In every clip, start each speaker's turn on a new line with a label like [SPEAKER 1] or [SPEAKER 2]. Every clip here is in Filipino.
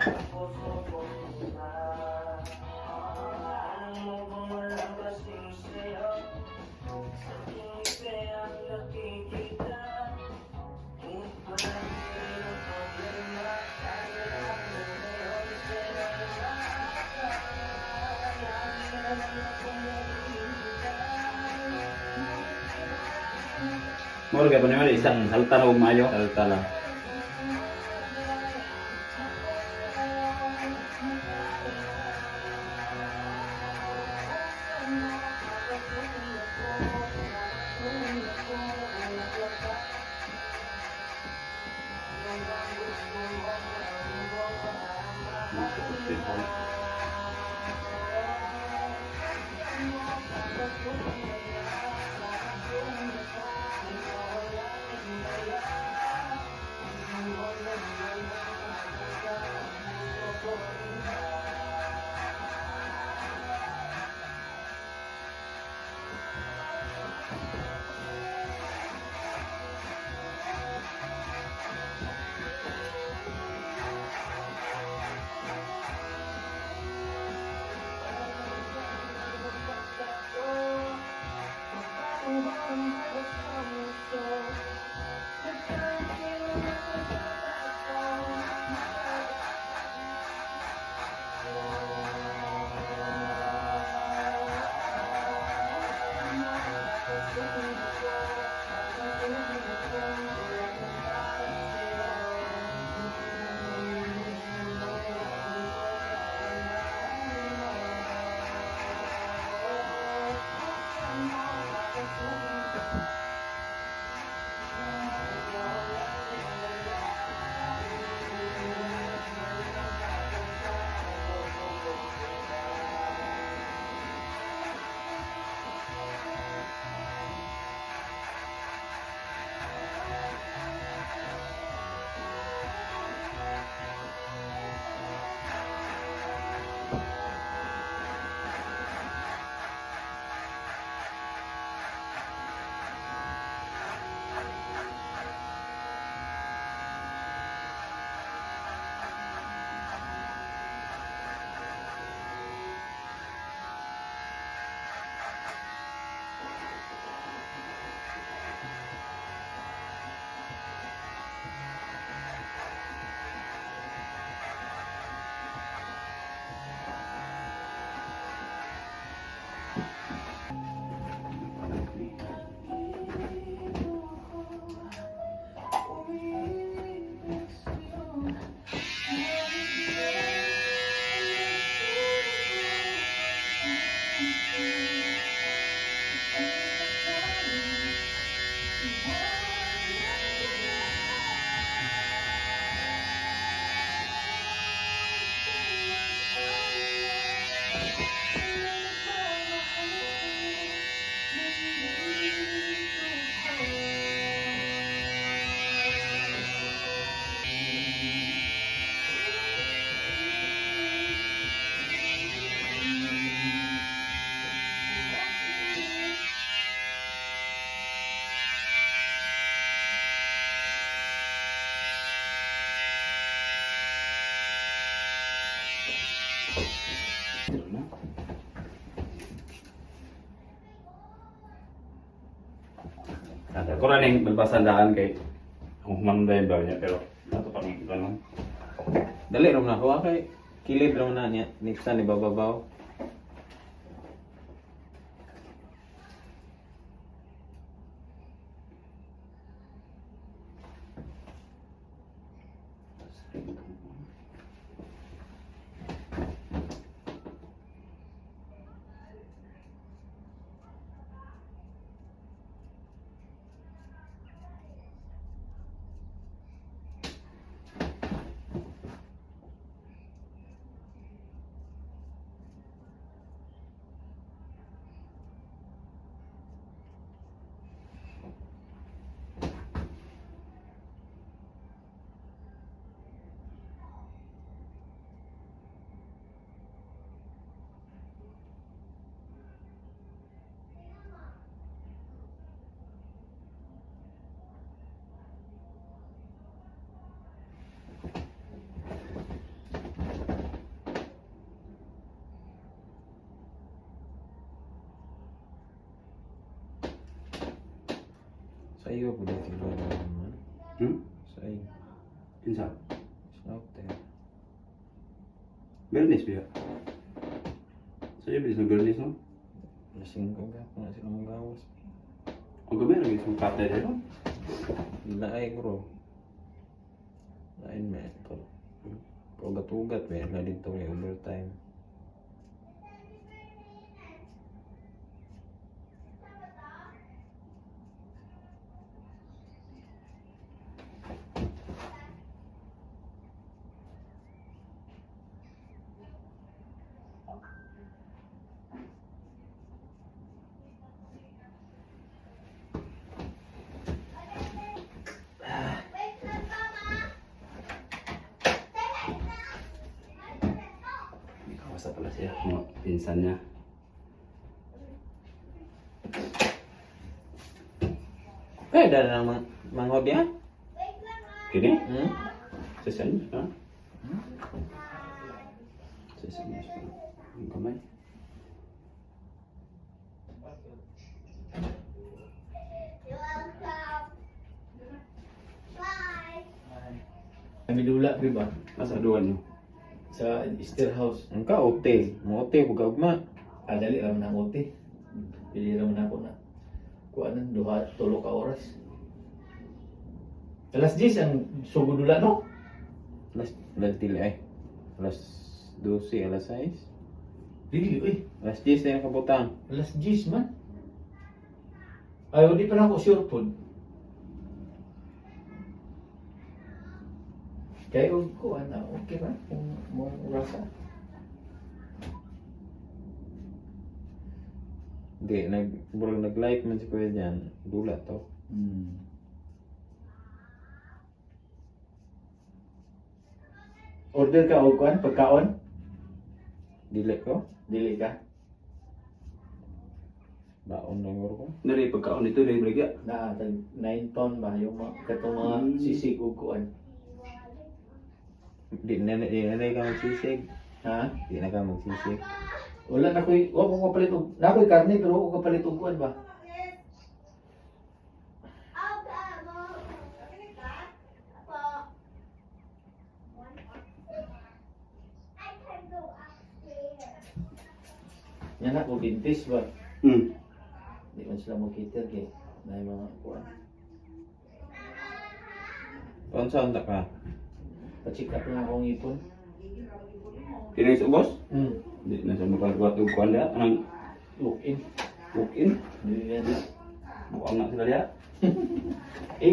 [SPEAKER 1] Moro kaya pa naman isang salta na huwag maayo.
[SPEAKER 2] Salta lang.
[SPEAKER 1] Ako rin yung magpasandaan kay kung manday ba niya pero nato pa ng ganun.
[SPEAKER 2] Dali ram na kuha kay kilid ram na niya. Next time ibababaw. iyo po dito naman. Sa iyo.
[SPEAKER 1] Kinsa?
[SPEAKER 2] Out there.
[SPEAKER 1] Bernis biya. Sa iyo bilis na bernis no?
[SPEAKER 2] Lasing ko ga kung sila mong gawas.
[SPEAKER 1] O gamay lagi sa kapte dito.
[SPEAKER 2] Dila ay bro. Lain me to. Ugat-ugat may na dito may overtime.
[SPEAKER 1] May kawasa pala siya. Mga pinsan niya.
[SPEAKER 2] Eh, dala nang manghod ya?
[SPEAKER 1] Kini?
[SPEAKER 2] Hmm?
[SPEAKER 1] Sa niya. Ha? Sa niya. Ang kamay.
[SPEAKER 3] Kami dula, di ba?
[SPEAKER 1] Nasa duwan niyo.
[SPEAKER 3] Sa Easter House.
[SPEAKER 2] Ang ka ote, mo ote pag ugma.
[SPEAKER 3] Dali raman ang ote. Pili raman ako na. Kuanan, tulo ka oras. Alas 10 ang sugo dula, no?
[SPEAKER 2] Alas dili ay. Alas 12, alas 6.
[SPEAKER 3] Dili, uy.
[SPEAKER 2] Alas 10 na yung kabutang.
[SPEAKER 3] Alas 10 man. Ay, hindi pa na ako sure po. Kaya ko, okay ba? Kung mo rasa.
[SPEAKER 2] Hindi, nag-like man si Kuya dyan. Dula to.
[SPEAKER 3] Order ka o kuan, pagkaon?
[SPEAKER 2] Dili ko.
[SPEAKER 3] Dili ka.
[SPEAKER 2] Baon lang ko.
[SPEAKER 1] Nari pagkaon ito, nari baligya.
[SPEAKER 3] Na, 9 ton ba? Yung mga, katong mga sisig o kuan.
[SPEAKER 2] Di na ka magsisig.
[SPEAKER 3] Ha?
[SPEAKER 2] Di na ka magsisig.
[SPEAKER 3] Wala na ko'y, wala ko kapalit og, na ko'y karne pero wala ko kapalit og kuan ba? Yan ako bintis ba? Di man sila makita kay na yung mga kuan.
[SPEAKER 2] Kung saan ta ka?
[SPEAKER 3] Pa-check up lang akong ipon.
[SPEAKER 1] Kini sa boss?
[SPEAKER 3] Hmm.
[SPEAKER 1] Di na sa magkagawa ito kuwan diya. Anong
[SPEAKER 3] Look in.
[SPEAKER 1] walk-in.
[SPEAKER 3] Dili yan.
[SPEAKER 1] Mukhang na sila diya.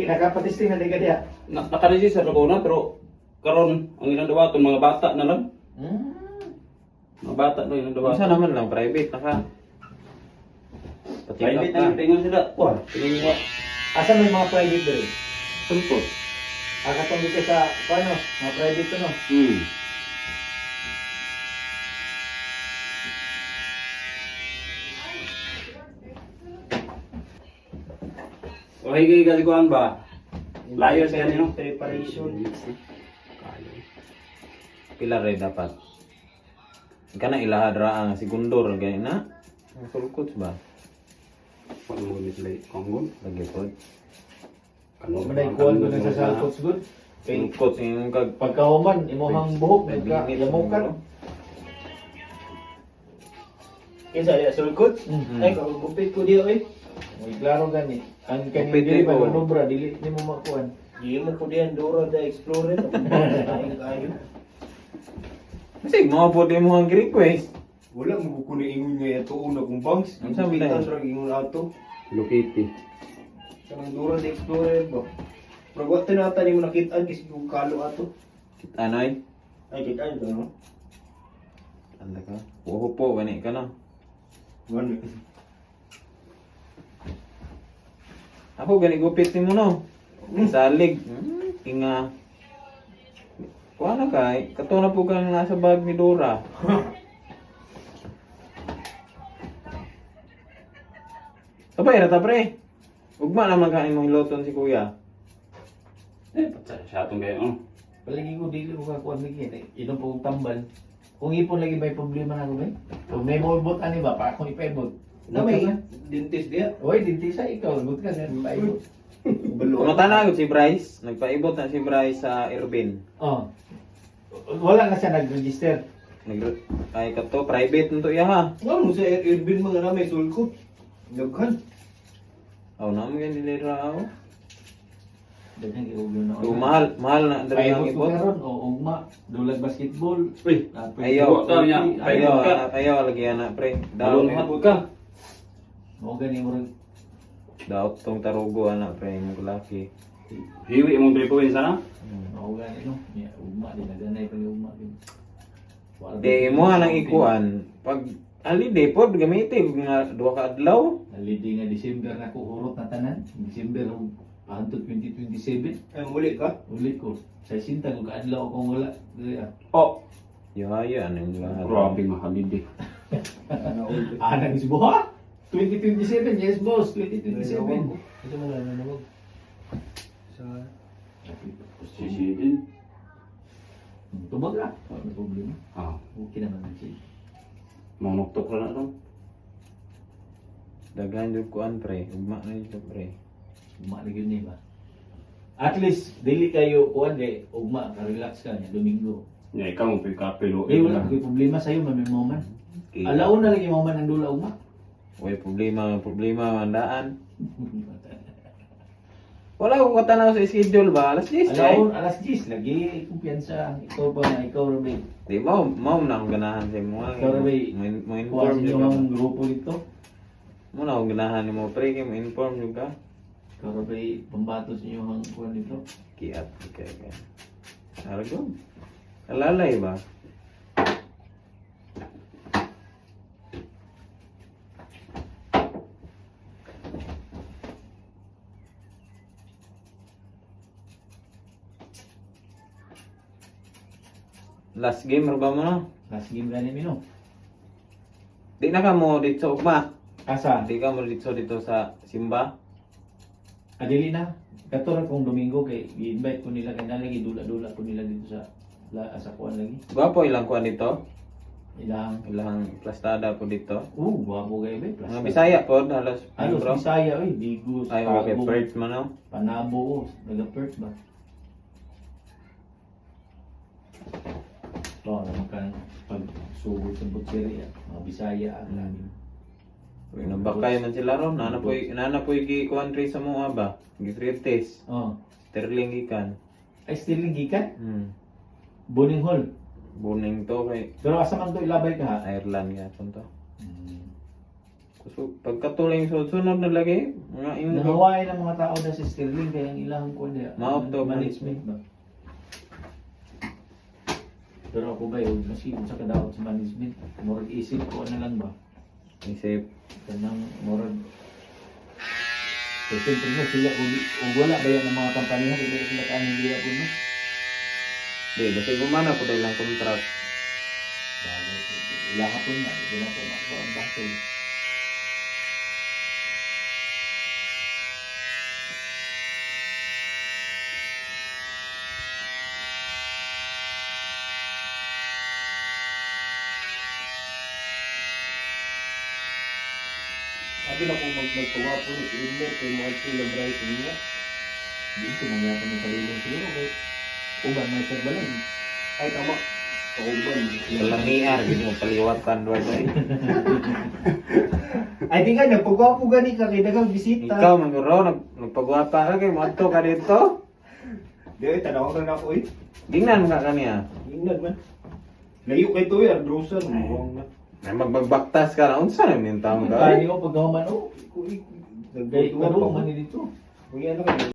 [SPEAKER 3] Nakapatisting na di ka diya.
[SPEAKER 1] Nakaregister ako na pero karon ang ilang dawaton mga bata na lang.
[SPEAKER 3] Hmm.
[SPEAKER 1] Mga bata na ilang
[SPEAKER 2] Kung
[SPEAKER 1] dawaton.
[SPEAKER 2] saan naman lang, private na ka. Patikap
[SPEAKER 1] Private
[SPEAKER 2] ka.
[SPEAKER 1] na tingnan sila. Wah, tingnan mo.
[SPEAKER 3] Asa may mga private diri?
[SPEAKER 1] Sulpot.
[SPEAKER 3] Akatong dito sa paano? Mga private to no?
[SPEAKER 1] O higay galikuan ba? Layo sa inyo.
[SPEAKER 3] Preparation.
[SPEAKER 2] Pila rin dapat. Ka na ilahad ra ang segundor ganyan na. Ang sulkots ba?
[SPEAKER 1] Paano mo sila konggon?
[SPEAKER 2] Lagi po.
[SPEAKER 3] Manay kuan ko na sa salpots good. Kay
[SPEAKER 2] Sulkots yung kag
[SPEAKER 3] pagkahuman imuhang buhok nagka yamukan. Kinsa ya sulkots? Ay gupit ko diyo eh. May klaro gani. Ang kaning
[SPEAKER 2] Gupit
[SPEAKER 3] dili
[SPEAKER 2] ko.
[SPEAKER 3] pa manobra dili nimo makuan.
[SPEAKER 4] Di mo ko diyan Dora the Explorer. Kayo.
[SPEAKER 2] Kasi mga po din mo ang request.
[SPEAKER 4] Wala mo ko ingon nga ito una kong banks.
[SPEAKER 2] Ang sabi na.
[SPEAKER 4] Kita sa ingon ato.
[SPEAKER 1] Hello Kitty.
[SPEAKER 4] Kanang Dora the Explorer ba. Pero what tinata ni mo nakitaan kasi kung kalo ato.
[SPEAKER 2] Ano ay?
[SPEAKER 4] Ay kita ito no.
[SPEAKER 2] Anda ka. Puho po, gani ka na.
[SPEAKER 4] Gani.
[SPEAKER 2] Ako gani gupit ni mo no. Salig. Tinga. Kuha na ka. Kato na po kang nasa bag ni Dora. Sabay rata pre. Ugma naman kain mo hiloton si kuya.
[SPEAKER 1] Patsa siya itong kayo.
[SPEAKER 3] Palagi ko dili ko kakuan lagi inom po tambal. Kung ipon lagi may problema na ko ba? Kung may molbot ani ba pa akong ipaibot.
[SPEAKER 4] Na may dentist dia.
[SPEAKER 3] Oy, dentista ikaw, gut ka sa paibot.
[SPEAKER 4] Kabalo.
[SPEAKER 2] Pumunta na agad si Bryce. Nagpaibot na si Bryce sa Irvin.
[SPEAKER 3] Oh. Wala na siya nag-register.
[SPEAKER 2] Ay kato, private nito iya ha.
[SPEAKER 4] Nga mo sa Airbnb mga na may sulkot. Naghan.
[SPEAKER 2] Aw na mo yan nilira ako.
[SPEAKER 3] Daghang iugyo na.
[SPEAKER 2] Mahal na dali ang
[SPEAKER 3] Paibot ko
[SPEAKER 2] ibot.
[SPEAKER 3] karon o ugma, dulag basketball.
[SPEAKER 1] Uy,
[SPEAKER 2] Ayaw.
[SPEAKER 1] Ayaw niya.
[SPEAKER 2] Ayaw lagi na pre.
[SPEAKER 1] balon
[SPEAKER 2] Daw
[SPEAKER 1] hat ka.
[SPEAKER 3] Mo gani mo rin.
[SPEAKER 2] daw tong tarugo ana pre mo laki.
[SPEAKER 1] Hiwi mong 3 points sana.
[SPEAKER 3] Mo gani no. Ya ugma din naganay pa ni ugma din.
[SPEAKER 2] Di mo nang ikuan pag holiday pod gamitin nga duha ka adlaw.
[SPEAKER 3] Nalidi nga December na ko urot na tanan. December hangtod 2027
[SPEAKER 4] Ay muli ka.
[SPEAKER 3] ulit ko. Sa sinta ko kaadlaw akong wala. Dili ah.
[SPEAKER 1] Oh,
[SPEAKER 2] Yaya ano yung
[SPEAKER 1] grabe nga holiday.
[SPEAKER 4] Nauli.
[SPEAKER 3] Nang isbuha. 2027, yes boss, 2027.
[SPEAKER 4] Ito mo na nanawag. Sa
[SPEAKER 1] Sisidin.
[SPEAKER 3] Tubag na. Wala problema.
[SPEAKER 1] Ah,
[SPEAKER 3] Okay naman siya.
[SPEAKER 1] manoktok na to.
[SPEAKER 2] Daghan jud kuan pre, ugma na jud pre.
[SPEAKER 3] Ugma na yun ba? At least, dili kayo kuhan kay ugma, ka-relax ka niya, Domingo.
[SPEAKER 1] Nya ikaw mo pikapilo.
[SPEAKER 3] Eh, wala kay problema sa'yo, may moment.
[SPEAKER 2] Okay.
[SPEAKER 3] Alaon na lang yung moment ng dula ugma.
[SPEAKER 2] Way problema mandaan. Wala ko katanaw sa schedule ba? Alas 10 kay.
[SPEAKER 3] Alaon, alas 10, lagi kumpiyansa. Ikaw pa na, ikaw Rabay.
[SPEAKER 2] Di mo na akong ganahan sa mo.
[SPEAKER 3] Ikaw Rabay,
[SPEAKER 2] Mo
[SPEAKER 3] kuha
[SPEAKER 2] inform
[SPEAKER 3] sa
[SPEAKER 2] jud
[SPEAKER 3] inyo
[SPEAKER 2] ka.
[SPEAKER 3] ang grupo dito.
[SPEAKER 2] Mo na akong ganahan ni mo pre kay mo inform jud ka.
[SPEAKER 3] Ikaw Rabay, pambato sa inyo ang kuhan dito.
[SPEAKER 2] Kiat kay. Argo. Alalay ba? Last game ra ba mo na?
[SPEAKER 3] Last game gani mino.
[SPEAKER 2] Di na ka mo dito ugma.
[SPEAKER 3] Asa?
[SPEAKER 2] Di ka mo dito sa Simba.
[SPEAKER 3] Adili na. Katulad kong Domingo kay i-invite ko nila kay nalagi dula-dula ko nila dito sa kuan lagi.
[SPEAKER 2] Gwapo ilang kuan dito.
[SPEAKER 3] Ilang
[SPEAKER 2] Plastada po dito.
[SPEAKER 3] guwapo kayo ba?
[SPEAKER 2] Mga Bisaya po halos
[SPEAKER 3] Halos
[SPEAKER 2] bro.
[SPEAKER 3] Bisaya oy, Bigos,
[SPEAKER 2] Ay okay,
[SPEAKER 3] Tagum,
[SPEAKER 2] Perth man no.
[SPEAKER 3] Panabo, taga-Perth ba? Oh, naman kang pagsugod sa Butcheri, mga Bisaya ang lagi.
[SPEAKER 2] Uy, nabakay man sila ron. Nana po gi country sa mga ba? Gi trade test.
[SPEAKER 3] Oh,
[SPEAKER 2] Sterling gikan.
[SPEAKER 3] ay still gikan,
[SPEAKER 2] Hmm.
[SPEAKER 3] Boning Hall.
[SPEAKER 2] Buning to kay
[SPEAKER 3] Pero asa man to ilabay ka ha?
[SPEAKER 2] Ireland gyapon to. So pagkatuloy sunod na lagi mga imo
[SPEAKER 3] Nahawain ng mga tao na si Sterling kaya ang ilang ko niya.
[SPEAKER 2] Maop to,
[SPEAKER 3] management ba? Pero ako ba yun, maski kung sa kadawat sa management, murag isip ko na lang ba?
[SPEAKER 2] isip
[SPEAKER 3] Kanang murag kasi siyempre mo sila kung wala ba yan ng mga kampanya hindi sila kanin nila po no?
[SPEAKER 2] di basta gumana po dahil lang contract.
[SPEAKER 3] Wala ka po na, wala po na ang battle.
[SPEAKER 4] Sabi na kung magtuwa po ni Inlet kay mga tulang bright niya.
[SPEAKER 3] Dito nangyari ng kalilong siguro kay uban may serbalan.
[SPEAKER 4] Ay tama. Kauban.
[SPEAKER 2] Kalamiar gid mo paliwatan duwa day.
[SPEAKER 4] Ay di nga nagpagwapo gani ka kay dagang bisita.
[SPEAKER 2] Ikaw man ro nagpagwapa ka kay mo ka dito.
[SPEAKER 4] Di tanaw ka na ako eh.
[SPEAKER 2] Gingnan ka kaniya.
[SPEAKER 4] Ingnan man. Layo kay to ya Drosan mo na.
[SPEAKER 2] Ay magbaktas ka na unsa na min taon ka?
[SPEAKER 3] Kaya ko pagkaman oh,
[SPEAKER 4] Kuy.
[SPEAKER 3] kay ano man dito.
[SPEAKER 4] Kuy ano ka